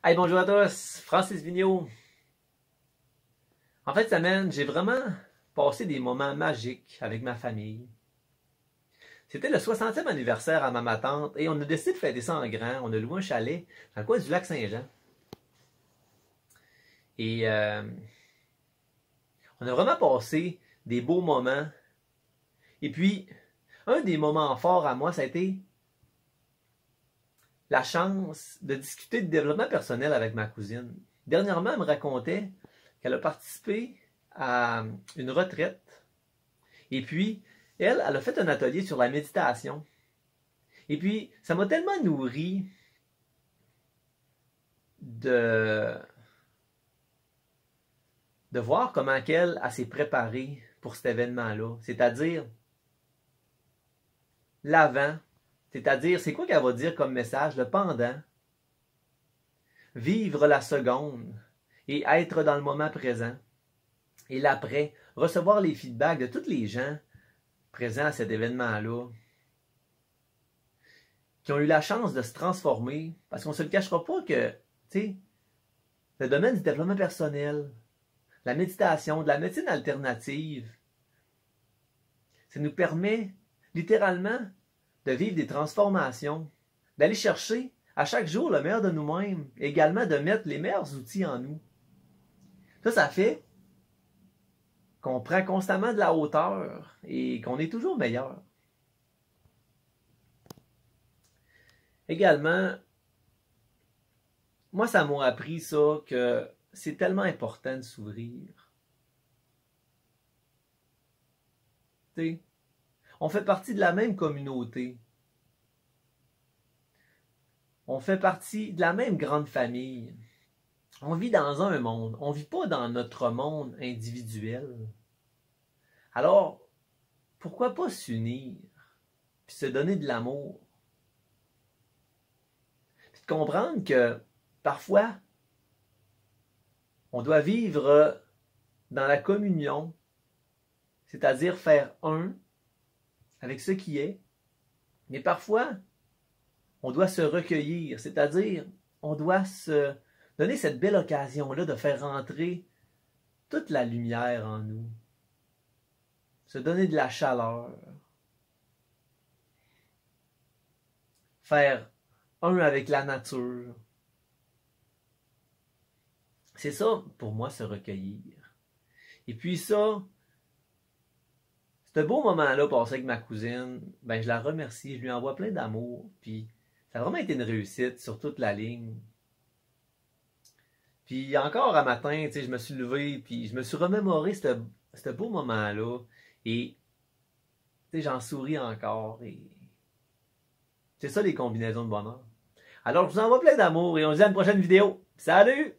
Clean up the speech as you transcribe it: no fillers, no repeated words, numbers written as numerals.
Hey, bonjour à tous, Francis Vigneault. En fait, cette semaine, j'ai vraiment passé des moments magiques avec ma famille. C'était le 60e anniversaire à ma tante et on a décidé de fêter ça en grand. On a loué un chalet dans le coin du lac Saint-Jean. Et on a vraiment passé des beaux moments. Et puis, un des moments forts à moi, ça a été la chance de discuter de développement personnel avec ma cousine. Dernièrement, elle me racontait qu'elle a participé à une retraite. Et puis, elle a fait un atelier sur la méditation. Et puis, ça m'a tellement nourri de, de voir comment elle s'est préparée pour cet événement-là. C'est-à-dire l'avant, c'est-à-dire, c'est quoi qu'elle va dire comme message, le pendant, vivre la seconde et être dans le moment présent. Et l'après, recevoir les feedbacks de tous les gens présents à cet événement-là, qui ont eu la chance de se transformer, parce qu'on ne se le cachera pas que, tu sais, le domaine du développement personnel, la méditation, de la médecine alternative, ça nous permet littéralement de vivre des transformations, d'aller chercher à chaque jour le meilleur de nous-mêmes, également de mettre les meilleurs outils en nous. Ça fait qu'on prend constamment de la hauteur et qu'on est toujours meilleur. Également, moi, ça m'a appris ça, que c'est tellement important de s'ouvrir. T'sais, on fait partie de la même communauté. On fait partie de la même grande famille. On vit dans un monde. On ne vit pas dans notre monde individuel. Alors, pourquoi pas s'unir puis se donner de l'amour? Puis de comprendre que parfois, on doit vivre dans la communion, c'est-à-dire faire un avec ce qui est. Mais parfois, on doit se recueillir, c'est-à-dire on doit se donner cette belle occasion-là de faire rentrer toute la lumière en nous, se donner de la chaleur, faire un avec la nature. C'est ça, pour moi, se recueillir. Et puis ça, ce beau moment-là passé avec ma cousine, ben je la remercie, je lui envoie plein d'amour, puis ça a vraiment été une réussite sur toute la ligne. Puis encore un matin, je me suis levé, puis je me suis remémoré ce beau moment-là, et j'en souris encore, et c'est ça les combinaisons de bonheur. Alors je vous envoie plein d'amour, et on se dit à une prochaine vidéo. Salut!